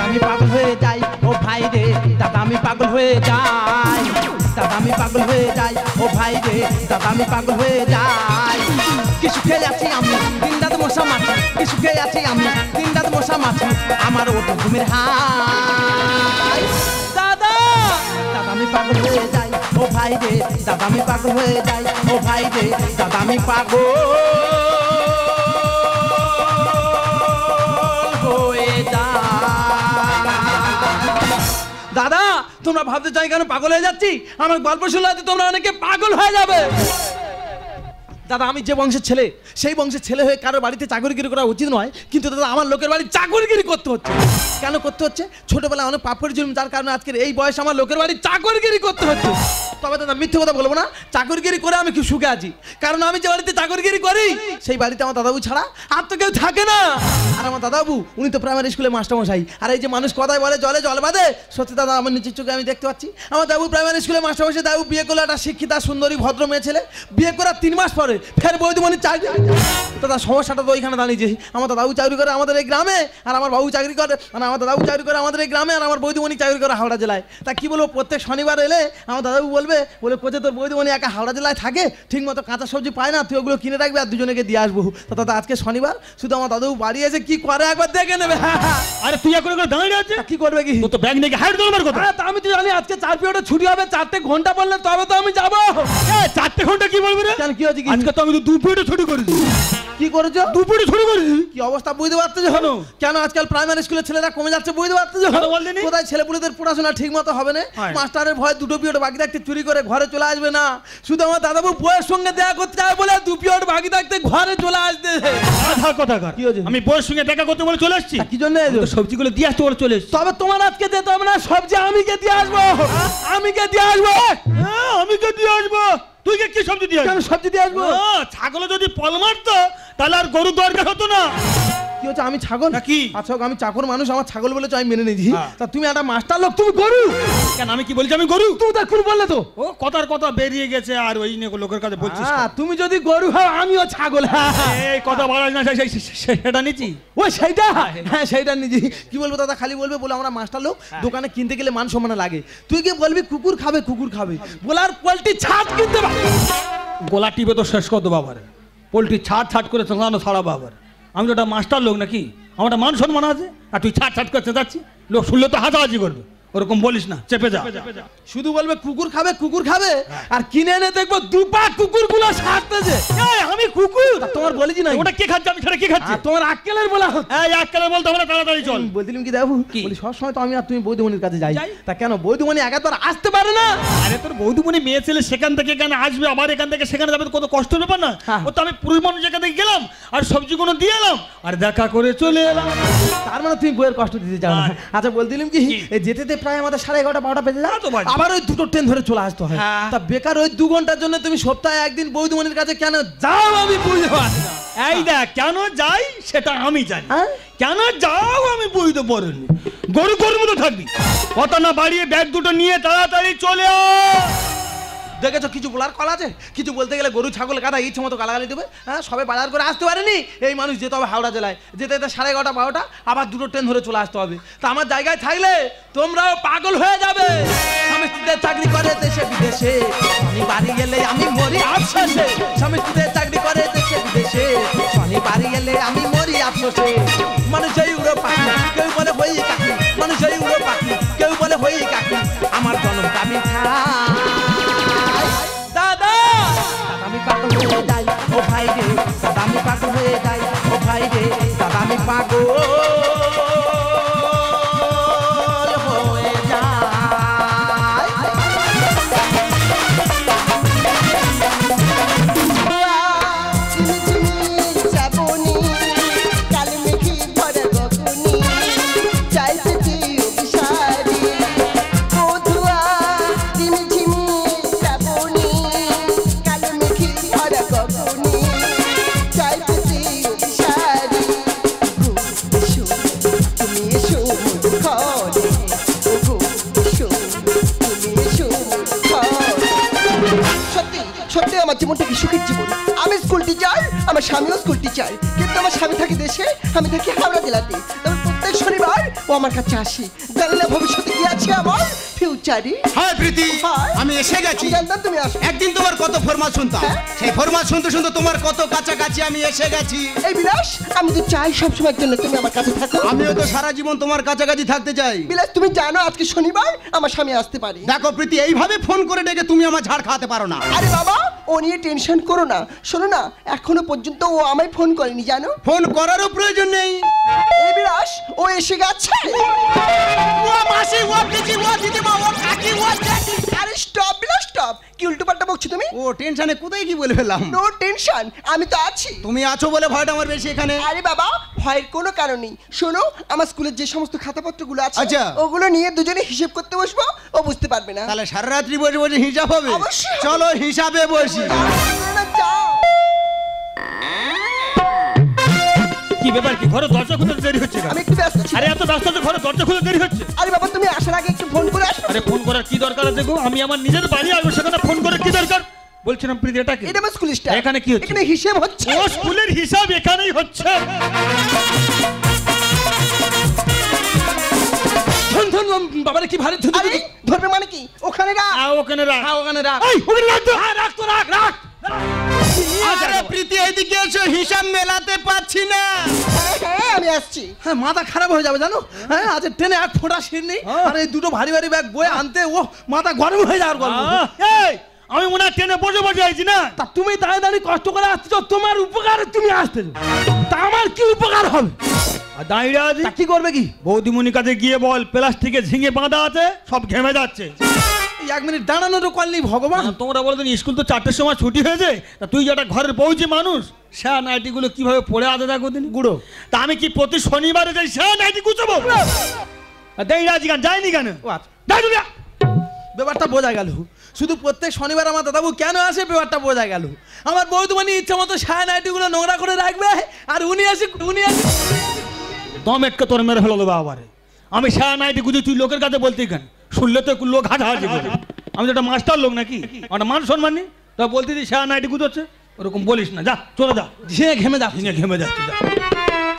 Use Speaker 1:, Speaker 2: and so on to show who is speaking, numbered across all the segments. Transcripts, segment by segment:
Speaker 1: আমি পাগল হয়ে যাই ও ভাই রে দাদা আমি পাগল হয়ে যাই দাদা আমি পাগল হয়ে যাই ও ভাই রে দাদা আমি পাগল হয়ে যাই কি সুখে আছি আমি দিন রাত মশা মাছি কি সুখে আছি আমি দিন রাত মশা মাছি আমার ওটা ঘুমের হাই দাদা দাদা আমি পাগল হয়ে যাই ও ভাই রে দাদা আমি পাগল হয়ে যাই ও ভাই রে দাদা আমি পাগল হয়ে যাই দাদা তোমরা ভাবতে চাই কেন পাগল হয়ে যাচ্ছি আমার গল্প শুনলে তোমরা অনেকে পাগল হয়ে যাবে দাদা আমি যে বংশের ছেলে সেই বংশের ছেলে হয়ে কারো বাড়িতে চাকরিগিরি করা উচিত নয় কিন্তু দাদা আমার লোকের বাড়ি চাকরিগিরি করতে হচ্ছে কেন করতে হচ্ছে ছোটবেলায় অনেক পাপ করেছিলাম যার কারণে আজকের এই বয়স আমার লোকের বাড়ি চাকরিগিরি করতে হচ্ছে তবে দাদা মিথ্যে কথা বলবো না চাকরিগিরি করে আমি কি সুখে আছি কারণ আমি যে বাড়িতে চাকরিগিরি করি সেই বাড়িতে আমার দাদাবু ছাড়া আর তো কেউ থাকে না আর আমার দাদাবু উনি তো প্রাইমারি স্কুলে মাস্টারমশাই আর এই যে মানুষ কথায় বলে জলে জল বাঁধে সত্যি দাদা আমার নিচের চোখে আমি দেখতে পাচ্ছি আমার দাদু প্রাইমারি স্কুলে মাস্টারমশাই দাদু বিয়ে করলো একটা শিক্ষিতা সুন্দরী ভদ্র মেয়ে ছেলে বিয়ে করার 3 মাস পরে ফের বৌদিমণির চাকরি দাদা সমস্যাটা তো ওইখানে দাঁড়িয়েছে আমার দাদাবু চাকরি করে আমাদের এই গ্রামে আর আমার বাবু চাকরি করে মানে আমার দাদাবু চাকরি করে আমাদের এই গ্রামে আর আমার বৌদিমণি চাকরি করে হাওড়া জেলায় তা কি বলবো প্রত্যেক শনিবার এলে আমার দাদাবু বলবে কোচে তোর বৌদিমণি একা হাওড়া জেলায় থাকে ঠিক মতো কাঁচা সবজি পায় না তুই ওগুলো কিনে রাখবি আর দুজনেকে দিয়ে আসবো তা দাদা আজকে শনিবার শুধু আমার দাদাবু বাড়ি এসে কি করে একবার দেখে নেবে
Speaker 2: আরে তুই এখন দাঁড়িয়ে আছে
Speaker 1: কি করবে কি
Speaker 2: তো ব্যাগ নিয়ে হাইট দৌড়বার কথা
Speaker 1: তা আমি তো জানি আজকে 4 পিরিয়ডে ছুটি হবে 4 ঘন্টা পড়লে তবে তো আমি যাবো
Speaker 2: 4 ঘন্টা কি বলবি রে
Speaker 1: কেন কি হচ্ছে কি
Speaker 2: আজকে তো আমি তো 2 পিরিয়ডে ছুটি করেছি
Speaker 1: কি করেছো
Speaker 2: 2 পিরিয়ডে ছুটি করেছি
Speaker 1: কি অবস্থা বুঝতে পারছো যখন কেন আজকাল প্রাইমারি স্কুলের ছেলেরা কমে যাচ্ছে বুঝতে পারছো যখন কোথায় ছেলেপুলেদের পড়াশোনা ঠিক মতো হবে না মাস্টারের ভয় 2 পিরিয়ড বাকি থাকতে চুরি করে ঘরে চলে আসবে না শুধু আমার দাদাবু বউয়ের সঙ্গে দেখা করতে যায় বলে 2 পিরিয়ড বাকি থাকতে ঘরে চলে আসতে
Speaker 2: কথা কি হয়েছে আমি বউয়ের সঙ্গে দেখা করতে বলে চলে আসছি
Speaker 1: কি জন্য
Speaker 2: সবজিগুলো দিয়ে আসতে বলে চলে এসেছি
Speaker 1: তবে তোমার আজকে যেতে হবে না সবজি আমি কে দিয়ে আসবো আমি কে দিয়ে আসবো
Speaker 2: আমি কে দিয়ে আসবো তুই কি সবজি দিয়ে আসবো
Speaker 1: সবজি দিয়ে আসবো
Speaker 2: ছাগল যদি পল মারতো তাহলে আর গরু দরকার হতো না
Speaker 1: কি হচ্ছে আমি ছাগল
Speaker 2: কি
Speaker 1: আচ্ছা আমি চাকর মানুষ আমার ছাগল বলেছো আমি মেনে নিয়েছি তা তুমি একটা মাস্টার লোক তুমি গরু
Speaker 2: কেন আমি কি বলছি আমি গরু
Speaker 1: তুমি তো খুব বললে তো
Speaker 2: ও কথার কথা বেরিয়ে গেছে আর ওই নিয়ে লোকের কাছে বলছিস
Speaker 1: তুমি যদি গরু হও আমিও ছাগল
Speaker 2: এই কথা বলাস না সেটা নিচ্ছি
Speaker 1: ও সেইটা হ্যাঁ সেইটা নিচ্ছি কি বলবো দাদা খালি বলবে বলে আমরা মাস্টার লোক দোকানে কিনতে গেলে মান সম্মান লাগে তুই কি বলবি কুকুর খাবে বলার পোল্ট্রি ছাট কিনতে পারবে
Speaker 2: গোলা টিপে তো শেষ করতো বাবার পোল্ট্রি ছাট করে চালানো ছাড়া বাবার আমি তো একটা মাস্টার লোক নাকি আমার একটা মান সম্মান আছে আর তুই ছাট করতে যাচ্ছি লোক শুনলে তো হাসাহাসি করবে ওরকম বলিস না চেপে যা
Speaker 1: শুধু বলবে কুকুর খাবে আর কিনে এনে দেখবো 2 পা কুকুরগুলো সারতেছে
Speaker 2: আমি কুকুর
Speaker 1: তোমার বলেছি না
Speaker 2: ওটা কে খাচ্ছে আমি সেটা কি খাচ্ছি
Speaker 1: তোমার আক্কেলের বলা
Speaker 2: এই আক্কেলের বলতে আমরা তাড়াতাড়ি চল
Speaker 1: বলছিলাম কি দেখো বলি সব সময় তো আমি আর তুমি বৌদিমণির কাছে যাই তা কেন বৌদিমণি একবার আসতে পারে না
Speaker 2: আরে তোর বৌদিমণি মেয়ে ছেলে সেখান থেকে এখানে আসবে আবার এখান থেকে সেখানে যাবে কত কষ্ট ব্যাপার না ও তো আমি পুরুষ মানুষ এখান থেকে গেলাম আর সবজিগুলো দিয়ে এলাম আর দেখা করে চলে এলাম
Speaker 1: তার মানে তুমি বইয়ের কষ্ট দিতে চাও না আচ্ছা বলছিলাম কি যেতে প্রায় আমাদের 11:30 12টা বেজে যায় আবার ওই 2টো ট্রেন ধরে চলে আসতে হয় তা বেকার ওই 2 ঘন্টার জন্য তুমি সপ্তাহে একদিন বৌদিমণির কাছে কেন যাও আমি বুঝতে পারছি না
Speaker 2: এই দেখ কেন যাই সেটা আমি জানি কেন যাও আমি বুঝতে পারিনি গরুর মতো থাকবি কথা না বাড়িয়ে ব্যাগ দুটো নিয়ে তাড়াতাড়ি চলে
Speaker 1: দেখেছো কিছু বলার কল আছে কিছু বলতে গেলে গরু ছাগল কাটা ইচ্ছে মতো গালাগালি দেবে সবাই বাজার করে আসতে পারেনি এই মানুষ যেতে হবে হাওড়া জেলায় যেতে 11:30 12টা আবার 2টো ট্রেন ধরে চলে আসতে হবে তা আমার জায়গায় থাকলে তোমরাও পাগল হয়ে যাবে স্বামী স্ত্রীদের চাকরি করে দেশে বিদেশে আমি বাড়ি গেলে আমি মরি আফসোসে স্বামী স্ত্রীদের চাকরি করে দেশে বিদেশে আমি বাড়ি গেলে আমি মরি আফসোসে মানুষ এই উড়ো পাখি কেউ বলে হই কাকি মানুষ এই উড়ো পাখি কেউ বলে হই কাকি আমার জন্ম কামি দাদা আমি পাগল হয়ে যাই ও ভাই রে দাদা আমি পাগল হয়ে যাই ও ভাই রে দাদা আমি পাগল হয়ে যাই
Speaker 3: জীবনটা কি সুখের জীবন আমি স্কুল টিচার আমার স্বামীও স্কুল টিচার কিন্তু আমার স্বামী থাকে দেশে আমি থাকি হাওড়া জেলাতে প্রত্যেক শনিবার ও আমার কাছে আসে। জানি না ভবিষ্যতে কি আছে আমার ফিউচারে।
Speaker 4: হ্যাঁ প্রীতি,
Speaker 3: হ্যাঁ।
Speaker 4: আমি এসে গেছি।
Speaker 3: আমি জানতাম তুমি আসবে।
Speaker 4: একদিন তোমার কত ফরমাস শুনতাম,
Speaker 3: হ্যাঁ।
Speaker 4: সেই ফরমাস শুনতে শুনতে তোমার কত কাছাকাছি আমি এসে গেছি।
Speaker 3: এই বিলাস, আমি তো চাই সবসময়ের জন্য তুমি আমার কাছে থাকো।
Speaker 4: আমিও তো সারা জীবন তোমার কাছাকাছি থাকতে চাই।
Speaker 3: বিলাস, তুমি জানো আজকে শনিবার আমার স্বামী আসতে পারে।
Speaker 4: দেখো প্রীতি, এইভাবে ফোন করে ডেকে তুমি আমার ঝাড় খাওয়াতে পারো না।
Speaker 3: আরে বাবা, ও নিয়ে টেনশন করো না। শোনো না, এখনো পর্যন্ত ও আমায় ফোন করেনি জানো।
Speaker 4: ফোন করারও প্রয়োজন নেই।
Speaker 3: এই বিলাস, ও এসে গেছে।
Speaker 4: ও মাসি, ও পিসি, ও দিদিমা, ও কাকি, ও জ্যাঠি।
Speaker 3: আরে স্টপ বিলাস, স্টপ। কি উল্টোপাল্টা বকছো তুমি?
Speaker 4: ও টেনশনে কোথায় কি বলে ফেললাম।
Speaker 3: নো টেনশন, আমি তো আছি।
Speaker 4: তুমি আছো বলে ভয়টা আমার বেশি এখানে।
Speaker 3: আরে বাবা, ভয়ের কোনো কারণ নেই। শোনো, আমার স্কুলের যে সমস্ত খাতাপত্রগুলো আছে
Speaker 4: আচ্ছা।
Speaker 3: ওগুলো নিয়ে দুজনে হিসেব করতে বসবো। ও বুঝতে পারবে না।
Speaker 4: তাহলে সারা রাত্রি বসে বসে হিসাব হবে।
Speaker 3: অবশ্যই হবে।
Speaker 4: চলো হিসাবে বসি।
Speaker 3: না, যাও।
Speaker 2: কি ব্যাপার, কি ঘরে দরজা খুলতে দেরি হচ্ছে কেন?
Speaker 3: আমি একটু ব্যস্ত ছিলাম।
Speaker 2: আরে এত ব্যস্ত আছে, ঘরে দরজা খুলতে দেরি হচ্ছে।
Speaker 3: আরে বাবা, তুমি আসার আগে একটু ফোন করে আসো।
Speaker 2: আরে ফোন করার কি দরকার আছে গো? আমি আমার নিজের বাড়ি আসবো, সেখানে ফোন করে কি দরকার? বলছিলাম প্রীতি, এটা কি?
Speaker 3: এটা আমার স্কুল স্টাফ।
Speaker 2: এখানে কি হচ্ছে?
Speaker 3: এখানে হিসেব হচ্ছে।
Speaker 2: ও স্কুলের হিসাব এখানেই হচ্ছে।
Speaker 1: ধন ধন বাবারে কি ভারী ধুতি
Speaker 3: আরে ধরবে মানে কি? ওখানে রাখ।
Speaker 2: ওখানে রাখ।
Speaker 1: হ্যাঁ ওখানে রাখ।
Speaker 2: এই, ওখানে রাখ তো।
Speaker 1: হ্যাঁ রাখ তো, রাখ রাখ।
Speaker 4: আরে প্রীতি, এইদিকে এসো, হিসাব মেলাতে পারছি না।
Speaker 3: হ্যাঁ, হ্যাঁ, আমি আসছি।
Speaker 1: হ্যাঁ মাথা খারাপ হয়ে যাবে জানো। হ্যাঁ আজ ট্রেনে এক ফোঁটা সিট নেই, আর এই দুটো ভারী ভারী ব্যাগ বয়ে আনতে ও মাথা গরম হয়ে যাওয়ার গল্প।
Speaker 2: এই, আমি মনে হয় ট্রেনে বসে বসে আইছি না।
Speaker 1: তা তুমি দাঁড়িয়ে দাঁড়িয়ে কষ্ট করে আসছো, তোমার উপকারে তুমি আসতেছো, তা আমার কি উপকার হবে?
Speaker 2: আর দাঁড়িয়ে আছি।
Speaker 1: তা কি করবে কি?
Speaker 2: বৌদিমণির কাছে গিয়ে বল প্লাস্টিকে ঝিঙে বাঁধা আছে, সব ঘেমে যাচ্ছে।
Speaker 1: এই 1 মিনিট দাঁড়ানোরও কল নেই ভগবান।
Speaker 2: তোমরা বলো দিন স্কুল তো 4টের সময় ছুটি হয়েছে, তা তুই যেটা ঘরের পৌঁছে মানুষ, সে নাইটিগুলো কিভাবে পড়ে আছে দেখো দিন
Speaker 1: গুঁড়ো।
Speaker 2: তা আমি কি প্রতি শনিবারে যাই সে নাইটি গুছাবো? দাঁড়িয়ে আছি কেন? যাইনি কেন?
Speaker 1: ও আচ্ছা,
Speaker 2: যাই তুমি যা।
Speaker 1: ব্যাপারটা বোঝা গেল। শুধু প্রত্যেক শনিবার আমার দাদাবু কেন আসে ব্যাপারটা বোঝা গেল। আমার বৌদিমণি ইচ্ছা মতো সায়া নাইটিগুলো নোংরা করে রাখবে, আর উনি আসে
Speaker 2: দম এটকে তোর মেরে ফেলো দেবো আবার। আমি সে নাইটি গুছি, তুই লোকের কাছে বলতে কেন? শুনলে তো লোক হাজাহাজি করে। আমি তো একটা মাস্টার লোক নাকি, একটা মান সম্মান নেই? তা বলতে দিই সে নাইটি গুছোচ্ছে, ওরকম বলিস না। যা চলে যা,
Speaker 1: ঝিঙে ঘেমে যা।
Speaker 2: ঝিঙে ঘেমে যাচ্ছে। যা।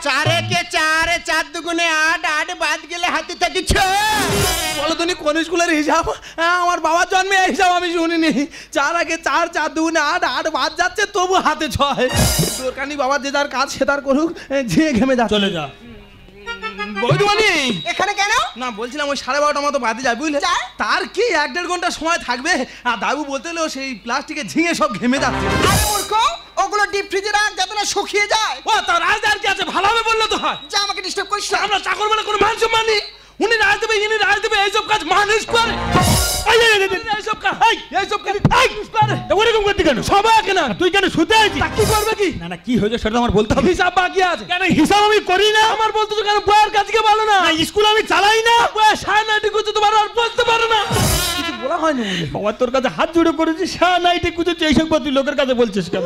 Speaker 4: চারে কে চারে, 4 দুগুণে 8, 8 বাদ গেলে হাতে থাকি 6।
Speaker 1: বলো তুমি কোন স্কুলের হিসাব? হ্যাঁ আমার বাবার জন্মে এই হিসাব আমি শুনিনি। 4 আগে 4, 4 দুগুণে 8, 8 বাদ যাচ্ছে তবু হাতে 6। দোকানি বাবা যে যার কাজ সে তার করুক, ঝিঙে ঘেমে যা।
Speaker 2: চলে যা।
Speaker 1: বৌদিমণি
Speaker 3: এখানে কেন?
Speaker 1: না বলছিলাম ওই 12:30 মতো বাদে যায় বুঝলে।
Speaker 3: যায়?
Speaker 1: তার কি 1-1.5 ঘন্টা সময় থাকবে, আর দাদু বলতে হলেও সেই প্লাস্টিকের ঝিঙে সব ঘেমে যাচ্ছে।
Speaker 3: আরে মূর্খ, ওগুলো ডিপ ফ্রিজে রাখ যাতে না শুকিয়ে যায়।
Speaker 1: ও তার রাজদার কি আছে, ভালোভাবে বললে তো হয়।
Speaker 3: যা, আমাকে ডিস্টার্ব করিস না।
Speaker 1: আমরা চাকর বলে কোনো মান সম্মান নেই। উনি রাজ দেবে, ইনি রাজ দেবে, এইসব কাজ মানুষ করে। এইসব কাজ এইসব কাজ মানুষ করে।
Speaker 2: ওরকম করতে কেন?
Speaker 1: সবাই কেন?
Speaker 2: তুই কেন শুতে আছিস?
Speaker 1: তা কি করবে কি?
Speaker 2: না না, কি হয়েছে সেটা আমার বলতে হবে।
Speaker 1: হিসাব বাকি আছে।
Speaker 2: কেন হিসাব আমি করি না?
Speaker 1: আমার বলতে তো কেন বইয়ের কাজকে বলো না?
Speaker 2: স্কুল আমি চালাই না।
Speaker 1: বইয়ের সাড়ে 9টি করতে তোমার আর বলতে পারো না। কিছু বলা হয়নি বলে।
Speaker 2: বাবা তোর কাছে হাত জোড়ে করেছিস, হ্যাঁ নাইটে কুচেছি, এইসব কথা তুই লোকের কাছে বলছিস কেন?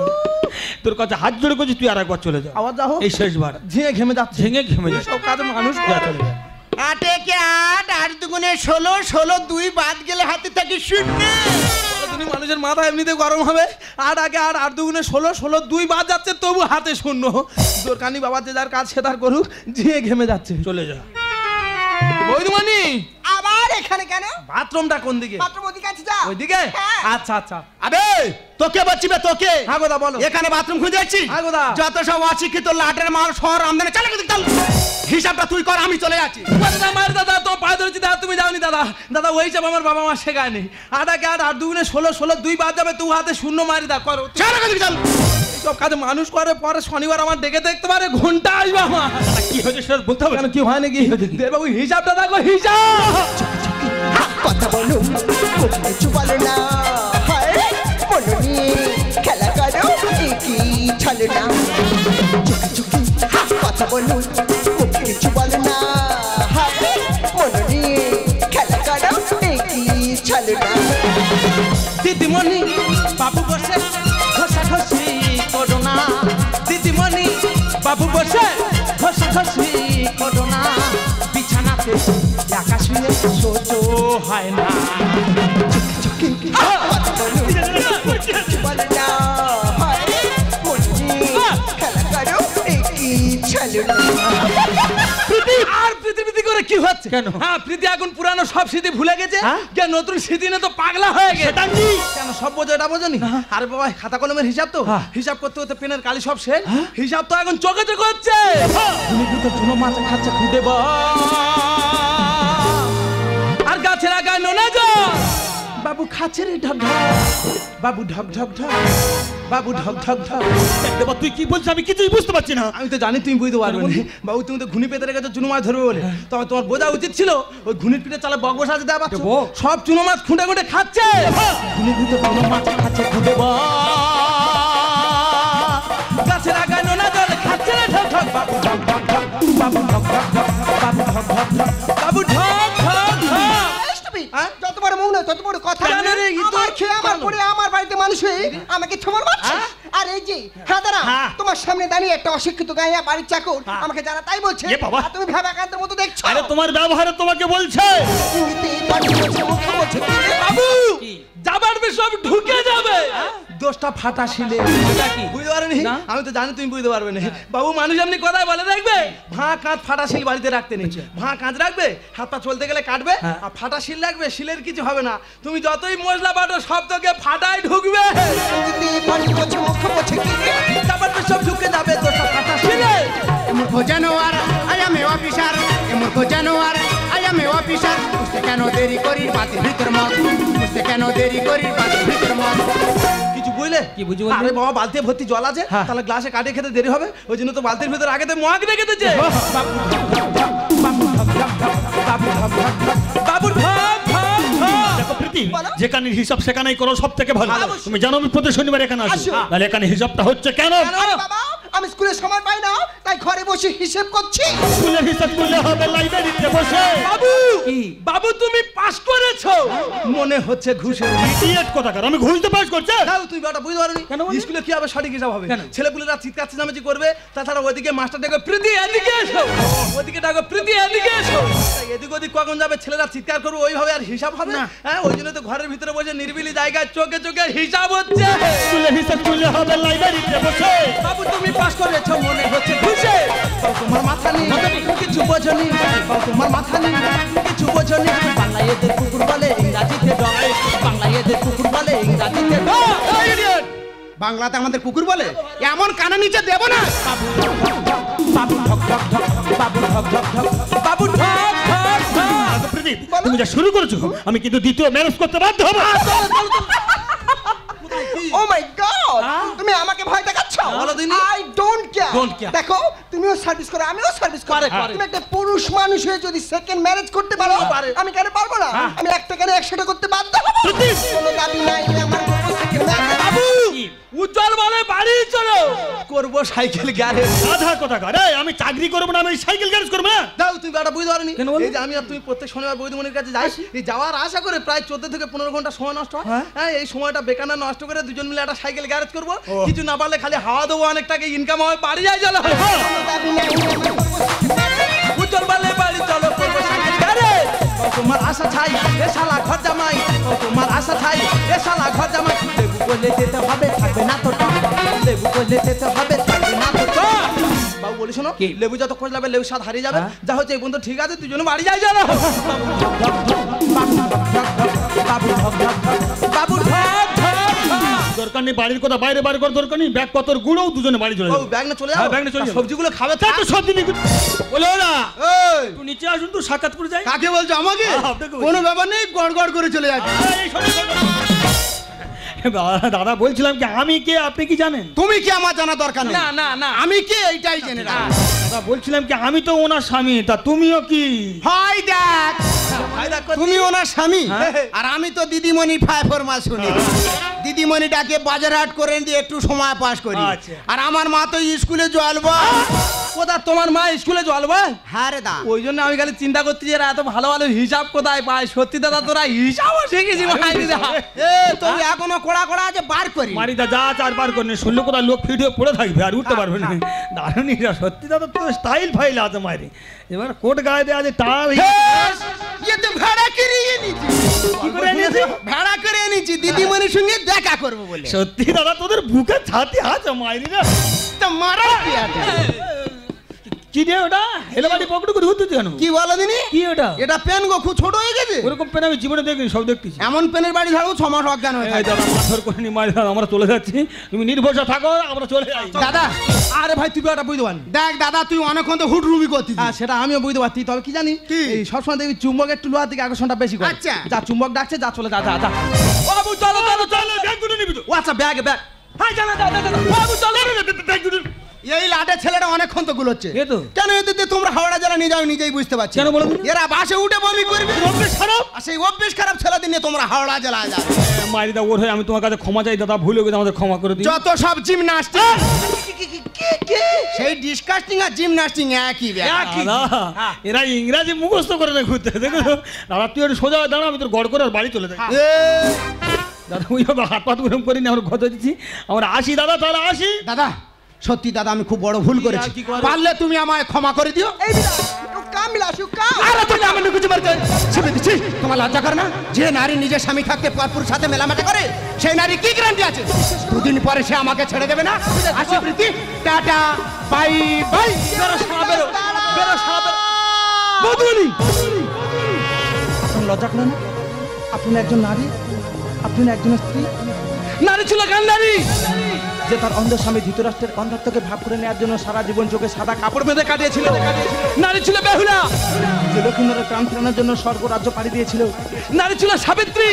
Speaker 2: তোর কাছে হাত জোড়ে করেছিস, তুই আর একবার চলে যা।
Speaker 1: আবার যাও।
Speaker 2: এই শেষবার।
Speaker 1: ঝিঙে ঘেমে যাচ্ছে।
Speaker 2: ঝিঙে ঘেমে যাচ্ছে।
Speaker 1: সব কাজ মানুষ
Speaker 2: যা,
Speaker 1: করে।
Speaker 2: চলে যা।
Speaker 4: 8 কে 8, 8 দুগুণে 16, 16 2 বাদ গেলে হাতে থাকি 0।
Speaker 1: বলো তুমি মানুষের মাথা এমনিতে গরম হবে। 8 আগে 8, 8 দুগুণে 16, 16 2 বাদ যাচ্ছে তবু হাতে শূন্য। দোকানি বাবা যে যার কাজ সে তার করুক, ঝিঙে ঘেমে যাচ্ছে।
Speaker 2: চলে যা।
Speaker 1: বৌদিমণি
Speaker 3: আবার এখানে কেন?
Speaker 1: বাথরুমটা কোন দিকে?
Speaker 3: মাত্র ওদিকে আছে, যা।
Speaker 1: ওইদিকে?
Speaker 3: হ্যাঁ।
Speaker 1: আচ্ছা আচ্ছা।
Speaker 4: আবে তোকে বাঁচিবে তোকে।
Speaker 1: হ্যাঁ গোদা বলো।
Speaker 4: এখানে বাথরুম খুঁজে যাচ্ছি।
Speaker 1: হ্যাঁ গোদা।
Speaker 4: যত সব অশিক্ষিত লাটের মাল শহর আমদানি চালে কিন্তু চল। হিসাবটা তুই কর, আমি চলে যাচ্ছি।
Speaker 1: দাদা মায়ের দাদা তো পায়ে ধরেছি দাদা, তুমি যাওনি দাদা। দাদা ওই সব আমার বাবা মা শেখায়নি। 8 আগে 8, 8 দুগুণে 16, 16 2 বাদ যাবে তুই হাতে শূন্য মারি দা করো।
Speaker 4: চল কিন্তু চল।
Speaker 1: সব কাজ মানুষ করে, পরে শনিবার আমার ডেকে দেখতে পারে, ঘন্টা আসবে আমার।
Speaker 2: কি হয়েছে সেটা বলতে হবে।
Speaker 1: কেন কি হয় নাকি? বাবু হিসাবটা দেখো, হিসাব।
Speaker 3: কথা বলো, কিছু বলো না। হায়, মনে নিয়ে খেলা করো, একই ছালে না। চুকি চুকি কথা বলো, কিছু বলো না। হায়, মনে নিয়ে খেলা করো, একই ছালে না।
Speaker 1: দিদিমণি বাবু বসে ঘষাঘষি করো না। দিদিমণি বাবু বসে ঘষাঘষি করো না। বিছানাতে একা শুয়ে সহ্য হয় না।
Speaker 3: কথা বলো, কিছু বলো না। হায়, মনে নিয়ে খেলা করো, একই ছালে না।
Speaker 1: আর কি হচ্ছে
Speaker 2: কেন?
Speaker 1: হ্যাঁ প্রীতি এখন পুরানো সব স্মৃতি ভুলে গেছে
Speaker 2: হ্যাঁ?
Speaker 1: কে নতুন স্মৃতি নিয়ে তো পাগলা হয়ে গেছে
Speaker 2: সেটা কি?
Speaker 1: কেন সব বোঝো এটা বোঝনি আরে বাবা খাতা কলমের হিসাব তো
Speaker 2: হ্যাঁ।
Speaker 1: হিসাব করতে করতে পেনের কালি সব শেষ হিসাব তো এখন চোখে চোখে হচ্ছে তুমি তো চুনো মাছ খাচ্ছে খুদে বা আর গাছের আগায় নোনা যা বাবু খাচ্ছে রে ঢক ঢক বাবু ঢক ঢক ঢক বাবু ঢক ঢক ঢক
Speaker 2: দেবা তুই কি বলছিস আমি কিছুই বুঝতে পারছি না।
Speaker 1: আমি তো জানি তুমি বুঝতে পারবে না বাবু তুমি তো ঘুনি পেতে রেখেছো চুনো মাছ ধরবে বলে তবে তোমার বোঝা উচিত ছিল ওই ঘুনির পিঠে চালা বক বসা দেওয়া পাচ্ছ
Speaker 2: বক?
Speaker 1: সব চুনো মাছ খুঁটে খুঁটে খাচ্ছে ঘুনি ভিতরে চুনো মাছ খাচ্ছে খুঁটে বক গাছের আগায় নোনা জল খাচ্ছে রে ঢক ঢক বাবু ঢক ঢক ঢক বাবু ঢক ঢক ঢক বাবু ঢক ঢক ঢক বাবু ঢক ঢক ঢক হ্যাঁ?
Speaker 3: যত বড় মুখ নয় তত বড় কথা
Speaker 1: কেন রে? ই তো-
Speaker 3: আমার খেয়ে আমার পরে আমার বাড়িতে মানুষ হয়ে আমাকে থমর মারছে
Speaker 1: হ্যাঁ?
Speaker 3: আর এই যে হ্যাঁ দাঁড়া
Speaker 2: হ্যাঁ।
Speaker 3: তোমার সামনে দাঁড়িয়ে একটা অশিক্ষিত গাইয়া বাড়ির চাকর আমাকে যারা তাই বলছে
Speaker 2: এ বাবা।
Speaker 3: আর তুমি ভেবাকান্তের মতো দেখছো
Speaker 2: আরে তোমার ব্যবহারে তোমাকে বলছে
Speaker 3: হিন্দিতে পাটি বলছে মুখে বলছে কি রে?
Speaker 1: বাবু যাবার বেশ সব ঢুকে যাবে দোষটা ফাটা ছিলে বুঝতে পারোনি
Speaker 2: না।
Speaker 1: আমি তো জানি তুমি বুঝতে পারবে না বাবু মানুষ এমনি কথাই বলে রাখবে ভাঁ কাঁচ ফাটা শিল বাড়িতে রাখতে নেই ভাঁ কাঁচ রাখবে হাত পা চলতে গেলে কাটবে আর ফাটা শিল রাখবে শিলের কিছু হবে না তুমি যতই মশলা বাটো সব তোকে ফাটাই ঢুকবে
Speaker 3: হিন্দিতে পাটি বলছে মুখে বলছে কি রে?
Speaker 1: যাবার বেশ সব ঢুকে যাবে দোষটা ফাটা শিলে
Speaker 5: মূর্খ জানোয়ার আই এম এ অফিসার মূর্খ জানোয়ার আই এম এ অফিসার বুঝতে কেন দেরি করিস বাতির ভিতর মত বুঝতে কেন দেরি করিস বাতির ভিতর মত
Speaker 1: কিছু বুঝলে
Speaker 2: কি বুঝি বললি?
Speaker 1: আরে বাবা বালতি ভর্তি জল আছে তাহলে গ্লাসে কাটে খেতে দেরি হবে ওই জন্য তো বালতির ভিতর আগে তো মগ রেখে দিয়েছে বাবু ঢক ঢক ঢক
Speaker 2: দেখো প্রীতি যেখানে হিসাব সেখানেই করো সব থেকে ভালো তুমি জানো আমি প্রতি শনিবার এখানে আসি
Speaker 3: আসো।
Speaker 2: তাহলে এখানে হিসাবটা হচ্ছে কেন
Speaker 3: আরে বাবা আমি স্কুলে সময় পাই না তাই ঘরে বসে হিসেব করছি
Speaker 2: স্কুলের হিসাব করলে হবে লাইব্রেরিতে বসে
Speaker 1: বাবু বাবু তুমি পাস করেছো মনে হচ্ছে ঘুষের
Speaker 2: ইডিয়েট কোথাকার আমি ঘুষতে পাস করছে
Speaker 1: দাও তুমি বাটা বুঝতে পারোনি
Speaker 2: কেন বললি?
Speaker 1: স্কুলে কি হবে সঠিক হিসাব হবে
Speaker 2: কেন?
Speaker 1: ছেলেপুলেরা চিৎকার চেঁচামেচি করবে তাছাড়া ওইদিকে মাস্টার দেখবে প্রীতি এদিকে এসো ওইদিকে ডাকো প্রীতি এদিকে এসো তাই এদিক ওদিক কখন যাবে ছেলেরা চিৎকার করবে ওইভাবে আর হিসাব হবে
Speaker 2: না।
Speaker 1: হ্যাঁ ওই জন্য তো ঘরের ভিতরে বসে নির্বিলি জায়গায় চোখে চোখে হিসাব হচ্ছে
Speaker 2: স্কুলের হিসাব করলে হবে লাইব্রেরিতে বসে
Speaker 1: বাবু তুমি পাস করেছো মনে হচ্ছে ঘুষে তাও তোমার মাথা নেই কিছু বোঝনি তাও তোমার মাথা নেই কিছু বোঝনি বাংলায় এদের কুকুর বলে ইংরাজিতে ডগ বাংলায় এদের কুকুর বলে ইংরাজিতে ডগ
Speaker 5: বাংলাতে আমাদের কুকুর বলে এমন কানে নিচে দেব না
Speaker 1: বাবু ঢক ঢক ঢক বাবু ঢক ঢক ঢক বাবু ঢক ঢক ঢক
Speaker 2: প্রদীপ তুমি যা শুরু করেছো আমি কিন্তু দ্বিতীয় ম্যারেজ করতে বাধ্য হবো
Speaker 3: ও মাই গড তুমি আমাকে ভয় দেখাচ্ছ
Speaker 1: বলো দিনি।
Speaker 3: I don't care
Speaker 1: Don't care.
Speaker 3: দেখো তুমিও সার্ভিস করো আমিও সার্ভিস করি
Speaker 1: করে।
Speaker 3: তুমি একটা পুরুষ মানুষ হয়ে যদি সেকেন্ড ম্যারেজ করতে পারো
Speaker 1: পারে।
Speaker 3: আমি কেন পারবো না আমি একটা কেন 100টা করতে বাধ্য হবো
Speaker 2: প্রদীপ!
Speaker 3: কোনো দাবি নাই আমার কোনো সেকেন্ড ম্যারেজ
Speaker 1: বাবু উজ্জ্বল বলে বাড়ি চলো করবো সাইকেল গ্যারেজ
Speaker 2: আধা কোথাকার এই আমি চাকরি করবো না আমি সাইকেল গ্যারেজ করবো না
Speaker 1: দাও তুমি ব্যাটা বুঝতে পারোনি
Speaker 2: কেন বলো?
Speaker 1: এই যে আমি আর তুমি প্রত্যেক শনিবার বৈদ্যমণির কাছে যাই এই যাওয়ার আশা করে প্রায় 14 থেকে 15 ঘন্টা সময় নষ্ট হয় হ্যাঁ এই সময়টা বেকার না নষ্ট করে দুজন মিলে একটা সাইকেল গ্যারেজ করবো কিছু না পারলে খালি হাওয়া দেবো অনেক টাকা ইনকাম হয় বাড়ি যাই চলো
Speaker 3: কোনো দাবি নাই আমার কোনো second marriage।
Speaker 1: উজ্জ্বল বলে বাড়ি চলো করবো সাইকেল গ্যারেজ তোমার আশা ছাই এ শালা ঘর জামাই তোমার আশা ছাই এ শালা ঘর জামাই লেবু করলে যেতে হবে থাকবে না তো টক লেবু করলে যেতে হবে থাকবে না তো টক বাবু বলি শোনো লেবু যত খোঁজ যাবে লেবু স্বাদ হারিয়ে যাবে যা হচ্ছে এই বন্ধু ঠিক আছে দুজনে বাড়ি যাই চলো বাবু ঢক ঢক বাবু ঢক ঢক
Speaker 2: দরকার নেই বাড়ির কথা বাইরে বাইরে করার দরকার নেই ব্যাগ পত্র গুঁড়োও দুজনে বাড়ি চলে
Speaker 1: ও
Speaker 2: যাবে
Speaker 1: ব্যাগ না চলে
Speaker 2: হ্যাঁ,
Speaker 1: যাও
Speaker 2: ব্যাগ নিয়ে চলে যাবো।
Speaker 1: সবজিগুলো খাবে
Speaker 2: তা তো সব দিনই বলো না
Speaker 5: এই,
Speaker 2: একটু নিচে আসুন তো সাক্ষাৎ করে যাই
Speaker 5: কাকে বলছো আমাকে
Speaker 2: আপনাকে বলছি।
Speaker 5: কোনো ব্যাপার নেই গড়গড় করে চলে যাচ্ছে
Speaker 2: এই, শোনো, শোনো। দাদা বলছিলাম কি আমি কে আপনি কি জানেন
Speaker 5: তুমি কি আমার জানা দরকার নেই
Speaker 1: না না না
Speaker 5: আমি কে এইটাই জেনে রাখ
Speaker 2: দাদা বলছিলাম কি আমি তো ওনার স্বামী তা তুমিও কি
Speaker 5: হয় দেখ
Speaker 1: ফায়দা করছি।
Speaker 5: তুমি ওনার স্বামী আর আমি তো দিদিমণি ফাইফরমা শুনি দিদিমণিটাকে বাজারহাট করে দিয়ে একটু সময় পাস করি
Speaker 2: আচ্ছা।
Speaker 5: আর আমার মা তো স্কুলে জলবো
Speaker 1: কোথা তোমার মা স্কুলে জ্বলবে
Speaker 5: হ্যাঁ রে দা
Speaker 1: ওই জন্য আমি খালি চিন্তা করছি যে এরা এত ভালো ভালো হিসাব কোথায় পায় সত্যি দাদা তোরা হিসাবও শিখেছি মাইরিদা।
Speaker 5: এ তুমি এখনো কোড়া কোড়া আছে বার করি
Speaker 2: মারিদা যা চারবার করে নে, শুনলে কোথাও লোক ফিট হয়ে পড়ে থাকবে আর উঠতে পারবে না দারুণ এটা সত্যি দাদা তো স্টাইল ফাইল আছে মারি এবার কোট গায়ে দেওয়া আছে টাল
Speaker 5: ইয়ে তো ভাড়া করে এনেছি
Speaker 2: কি করে এনেছে?
Speaker 5: ভাড়া করে এনেছি দিদিমণির সঙ্গে দেখা করবো বলে
Speaker 2: সত্যি দাদা তোদের বুকে ছাতি আছে মাইরি না
Speaker 5: তো মারা কি আছে
Speaker 2: কি রে ওটা হেলাবাড়ি পকেটে করে ঘুরতে কেন?
Speaker 4: কি বলো দিনি?
Speaker 2: কি ওটা?
Speaker 4: এটা পেন গো, খুব ছোট হয়ে গেছে।
Speaker 2: ওরকম পেন আমি জীবনে দেখিনি, সব দেখতেছি।
Speaker 4: এমন পেনের বাড়ি ঝাড়বো 6 মাস অজ্ঞান হয়ে
Speaker 2: এই
Speaker 4: থাকে।
Speaker 2: দাদা মাথার করে নি মারি দাদা, আমরা চলে যাচ্ছি, তুমি নির্ভরসা থাকো, আমরা চলে যাই।
Speaker 4: দাদা
Speaker 1: আরে ভাই তুই একটা বুঝতে পারবি?
Speaker 4: দেখ দাদা, তুই অনেকক্ষণ তো হুটরুমি করতিস।
Speaker 1: হ্যাঁ সেটা আমিও বুঝতে পারছি, তবে কি জানি
Speaker 4: কি?
Speaker 1: এই সবসময় দেখবি চুম্বক একটু লোহার দিকে আকর্ষণটা বেশি করে।
Speaker 4: আচ্ছা।
Speaker 1: যা চুম্বক ডাকছে, যা চলে যা যা যা। বাবু চলো চলো চলো।
Speaker 2: ব্যাগ দুটো নিবি তো?
Speaker 1: ও আচ্ছা ব্যাগ ব্যাগ। হ্যাঁ জানা যা যা যা। বাবু চলো।
Speaker 2: ব্যাগ দুটো
Speaker 4: এই লাটের ছেলেটা অনেকক্ষণ তো গুলোচ্ছে।
Speaker 2: এ তো।
Speaker 4: কেন এদের তোমরা হাওড়া জেলা নিয়ে যাও নিজেই বুঝতে পারছি।
Speaker 2: কেন বলো তো?
Speaker 4: এরা বাসে উঠে বমি করবে।
Speaker 2: অভ্যেস খারাপ।
Speaker 4: আর সেই অভ্যেস খারাপ ছেলেদের নিয়ে তোমরা হাওড়া জেলায় যাবে।
Speaker 2: মারি দা ওর হয়ে আমি তোমার কাছে ক্ষমা চাই দাদা, ভুল হয়ে গেছে, আমাদের ক্ষমা করে দিই।
Speaker 4: যত সব জিমনাস্টিক, সেই ডিসকাস্টিং আর জিমনাস্টিং একই ব্যাপার।
Speaker 2: দাদা এরা ইংরাজি মুখস্থ করে না ঘুরতে, দেখো দাদা তুই একটু সোজা দাঁড়া, আমি তোর গড় করে আর বাড়ি চলে যাই। দাদা ওইভাবে হাত পাত গরম করিনি, আমরা কথা দিচ্ছি, আমরা আসি দাদা, তাহলে আসি।
Speaker 4: দাদা সত্যি দাদা, আমি খুব বড় ভুল করেছি।
Speaker 1: কি করে?
Speaker 4: পারলে তুমি আমায় ক্ষমা করে দিও।
Speaker 3: এই কাম মিলাসু কাম
Speaker 4: আরে তুই আমার কিছু বলতে ছেড়ে দিচ্ছি। তোমার লজ্জা করে না? যে নারী নিজের স্বামী থাকতে পরপুরুষের সাথে মেলামেশা করে, সেই নারী কি গ্যারান্টি আছে দুদিন পরে সে আমাকে ছেড়ে দেবে না? আসি প্রীতি, টাটা বাই বাই।
Speaker 1: বেরো শালা বেরো। বেরো শালা বেরো। বদুনি। আপনার লজ্জা করে না? আপনি একজন নারী, আপনি একজন স্ত্রী। নারী ছিল গান্ধারী, যে তার অন্ধ স্বামী ধৃতরাষ্ট্রের অন্ধত্বকে ভাব করে নেওয়ার জন্য সারা জীবন চোখে সাদা কাপড় বেঁধে কাটিয়েছিল। নারী ছিল বেহুলা, যে লক্ষ্মীনাথের প্রাণ ফেরানোর জন্য স্বর্গ রাজ্য পাড়ি দিয়েছিল। নারী ছিল সাবিত্রী,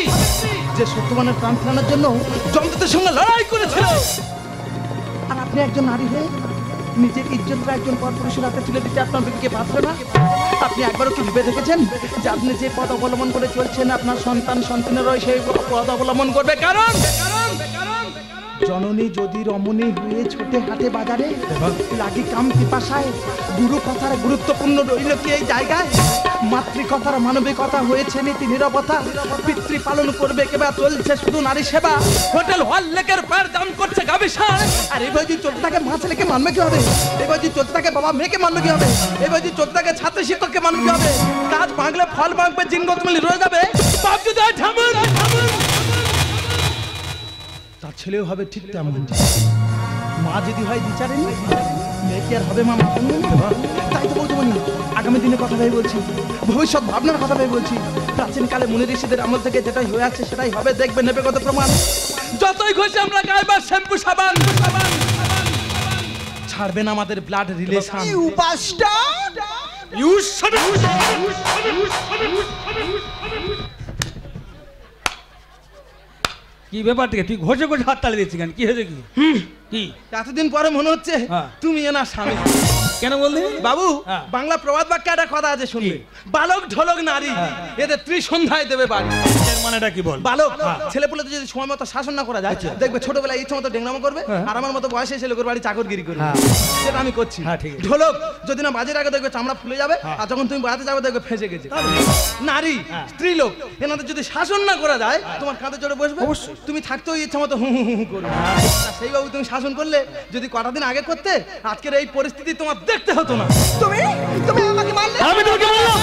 Speaker 1: যে সত্যবানের প্রাণ ফেরানোর জন্য যমদূতের সঙ্গে লড়াই করেছিল। আর আপনি একজন নারী হয়ে নিজের ইজ্জতটা একজন পরপুরুষের হাতে তুলে দিতে আপনার বিবেকে বাধ্য না? আপনি একবারও কি ভেবে দেখেছেন যে আপনি যে পথ অবলম্বন করে চলছেন, আপনার সন্তান সন্তানেরাই সেই পথ অবলম্বন করবে? কারণ জননী যদি রমণী হয়ে ছোটে হাটে বাজারে লাগি কাম পিপাসায়, গুরু কথার গুরুত্বপূর্ণ রইল কি এই জায়গায়? মাতৃকথার মানবিকতা হয়েছে নীতি নীরবতা, পিতৃ পালন করবে কেবা চলছে শুধু নারী সেবা। হোটেল হল লেকের পার দাম করছে গাবিসার। আর এবার যদি চলতে থাকে মা ছেলেকে মানবে কি হবে? এবার যদি চলতে থাকে বাবা মেয়েকে মানবে কি হবে? এবার যদি চলতে থাকে ছাত্র শিক্ষককে মানবে কি হবে? কাজ ভাঙলে ফল ভাঙবে, জিনগত মিলি রয়ে যাবে। বাপ যদি হয় ঠামুর, তার ছেলেও হবে ঠিক তেমন। মা যদি হয় বিচারিণী, মেয়ে কি আর হবে মা মাতাঙ্গিনী? তাই তো বলতে পারি, আগামী দিনে কথা ভেবে বলছি, ভবিষ্যৎ ভাবনার কথা ভেবে বলছি। প্রাচীনকালে মুনি ঋষিদের আমল থেকে যেটাই হয়ে আছে সেটাই হবে, দেখবে নেবে কত প্রমাণ। যতই ঘষে আমরা গাইবার শ্যাম্পু সাবান, ছাড়বে না আমাদের ব্লাড রিলেশন।
Speaker 3: ইউ বাস্টার্ড
Speaker 2: কি ব্যাপার থেকে তুই ঘষে ঘষে হাত তালি দিচ্ছি কেন? কি হয়েছে কি? কি
Speaker 1: এতদিন পরে মনে হচ্ছে
Speaker 2: হ্যাঁ।
Speaker 1: তুমি এনার স্বামী।
Speaker 2: কেন বললি
Speaker 1: বাবু?
Speaker 2: হ্যাঁ।
Speaker 1: বাংলা প্রবাদ বাক্যে একটা কথা আছে শুনবে, বালক ঢোলক নারী এদের ত্রিসন্ধ্যায় দেবে বাড়ি।
Speaker 2: এর মানেটা কি বল?
Speaker 1: বালক ছেলেপুলেতে যদি সময় মতো শাসন না করা যায়, দেখবে ছোটবেলায় ইচ্ছে মতো ডেংরামো করবে, আর আমার মতো বয়সে এসে লোকের বাড়ি চাকরগিরি করবে। সেটা আমি করছি।
Speaker 2: হ্যাঁ, ঠিক আছে।
Speaker 1: ঢোলক যদি না বাজের আগে দেখবে চামড়া ফুলে যাবে, আর যখন তুমি বাজাতে যাবে দেখবে ফেঁসে গেছে। নারী স্ত্রীলোক এনাদের যদি শাসন না করা যায়, তোমার কাঁধে চড়ে বসবে, তুমি থাকতেও ইচ্ছা মতো হু হু হু করবে। আর সেই বাবু তুমি শাসন করলে যদি কটা দিন আগে করতে, আজকের এই পরিস্থিতি তোমার দেখতে হতো না।
Speaker 3: তুমি তুমি আমাকে মারলে?
Speaker 2: আমি তোমাকে বললাম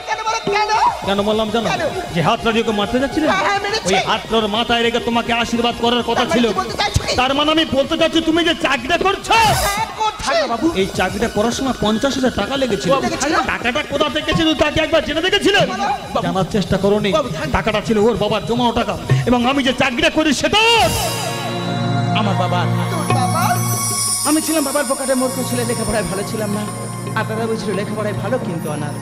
Speaker 3: কেন বলো কেন?
Speaker 2: কেন বললাম জানো? যে হাতটা যে মারতে যাচ্ছিলেন,
Speaker 3: হ্যাঁ, মেরেছি।
Speaker 2: ওই হাতটার মাথায় রেখে তোমাকে আশীর্বাদ করার কথা ছিল।
Speaker 3: তার মানে কি বলতে চাইছো কি?
Speaker 2: তার মানে আমি বলতে চাচ্ছি তুমি যে চাকরিটা করছো,
Speaker 3: হ্যাঁ, করছি।
Speaker 1: বাবু
Speaker 2: এই চাকরিটা করার সময় 50,000 টাকা লেগেছিল।
Speaker 3: লেগেছিল?
Speaker 2: টাকাটা কোথা থেকে ছিল তাকে একবার জেনে দেখেছিলেন? জানার চেষ্টা করোনি। টাকাটা ছিল ওর বাবার জমানো টাকা, এবং আমি যে চাকরিটা করি সেটা
Speaker 1: আমার বাবা।
Speaker 3: তোর বাবা?
Speaker 1: আমি ছিলাম বাবার পকেটে মূর্খ ছেলে, লেখাপড়ায় ভালো ছিলাম না। আর দাদাবু ছিল লেখাপড়ায় ভালো কিন্তু অনার।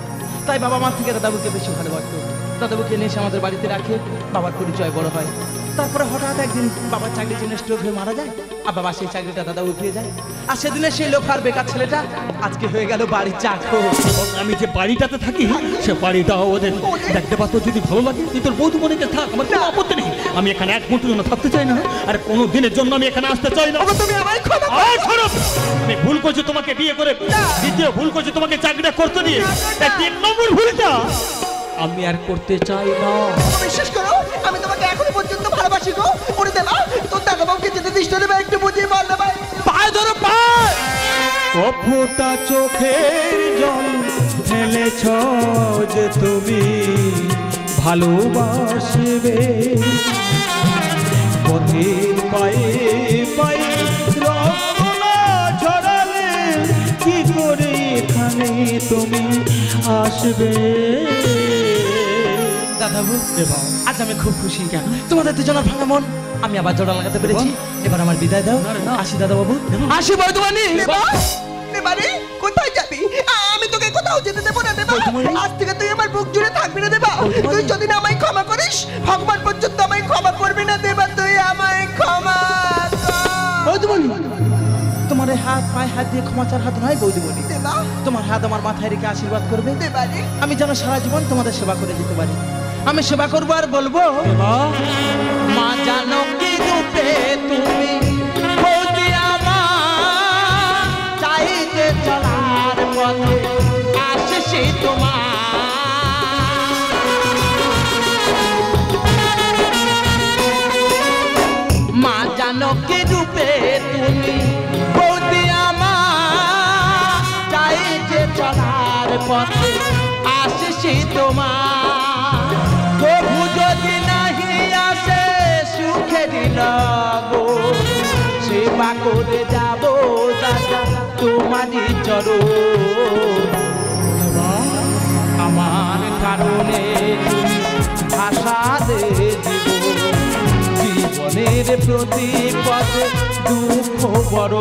Speaker 1: তাই বাবা মার থেকে দাদাবুকে বেশি ভালোবাসতো। দাদাবুকে নিয়ে এসে আমাদের বাড়িতে রাখে, বাবার পরিচয় বড় হয়। তারপরে হঠাৎ একদিন বাবার চাকরি জেনে স্ট্রোক হয়ে মারা যায়, আর বাবা সেই চাকরিটা দাদাবু পেয়ে যায়। আর সেদিনে সেই লোকার বেকার ছেলেটা আজকে হয়ে গেল বাড়ির চাকর।
Speaker 2: এবং আমি যে বাড়িটাতে থাকি সে বাড়িটা ওদের দেখতে পাচ্ছ। যদি ভালো লাগে তুই তোর বৌদি মনেকে থাক, আমার কোনো আপত্তি নেই। আমি এখানে এক মুহূর্তের জন্য থাকতে চাই না, আর কোনো দিনের জন্য আমি এখানে আসতে চাই না।
Speaker 3: তুমি আমায় ক্ষমা
Speaker 2: আর খারাপ, আমি ভুল করছি তোমাকে বিয়ে করে, দ্বিতীয় ভুল করছি তোমাকে চাকরিটা করতে দিয়ে, তাই 3 নম্বর ভুলটা আমি আর করতে চাই না।
Speaker 3: বিশ্বাস করো, আমি তোমাকে এখনো পর্যন্ত ভালোবাসি গো। করে দেবা তোর দাদা বাবুকে যেতে দৃষ্ট দেবে, একটু বুঝিয়ে বল দেবা।
Speaker 1: পায়ে ধরো পায়ে।
Speaker 2: কফোটা চোখের জল ফেলেছ যে তুমি ভালোবাসবে, পথের পায়ে পায়ে রক্ত না ঝরালে কি করে এখান তুমি আসবে।
Speaker 1: দাদাবু আজ আমি খুব খুশি। কেন? তোমাদের দুজনের ভাঙা মন আমি আবার জোড়া লাগাতে পেরেছি। এবার আমার বিদায় দাও। আসি দাদা বাবু, আসি বৈদ্যমানি।
Speaker 3: দেবারে কোথায় যাবি? আমি তোকে কোথাও যেতে দেবো না দেবা। আজ থেকে তুই আমার বুক জুড়ে থাকবি না দেবা। তুই যদি না আমায় ক্ষমা করিস, ভগবান পর্যন্ত আমায় ক্ষমা করবি না দেবা। তুই আমায় ক্ষমা
Speaker 1: বৈদ্যমানি, তোমার হাত পায়ে হাত দিয়ে ক্ষমা চার হাত নয় বৈদ্যমানি।
Speaker 3: দেবা,
Speaker 1: তোমার হাত আমার মাথায় রেখে আশীর্বাদ করবে।
Speaker 3: দেবারে
Speaker 1: আমি যেন সারা জীবন তোমাদের সেবা করে যেতে পারি। আমি সেবা করবো আর বলবো, মা জানো কি রূপে তুমি বৌদি আমার, চাইতে চলার পথে আসছে তোমার। মা জানো কি রূপে তুমি বৌদি আমার, চাইতে চলার পথে আসছে তোমার। প্রভু যদি নাহি আসে সুখেরই লগন, সেবা করে যাব দাদা তোমারই চরণ। আমার কারণে তুমি ভাষা দে জীবনের প্রতি পথে দুঃখ বড়।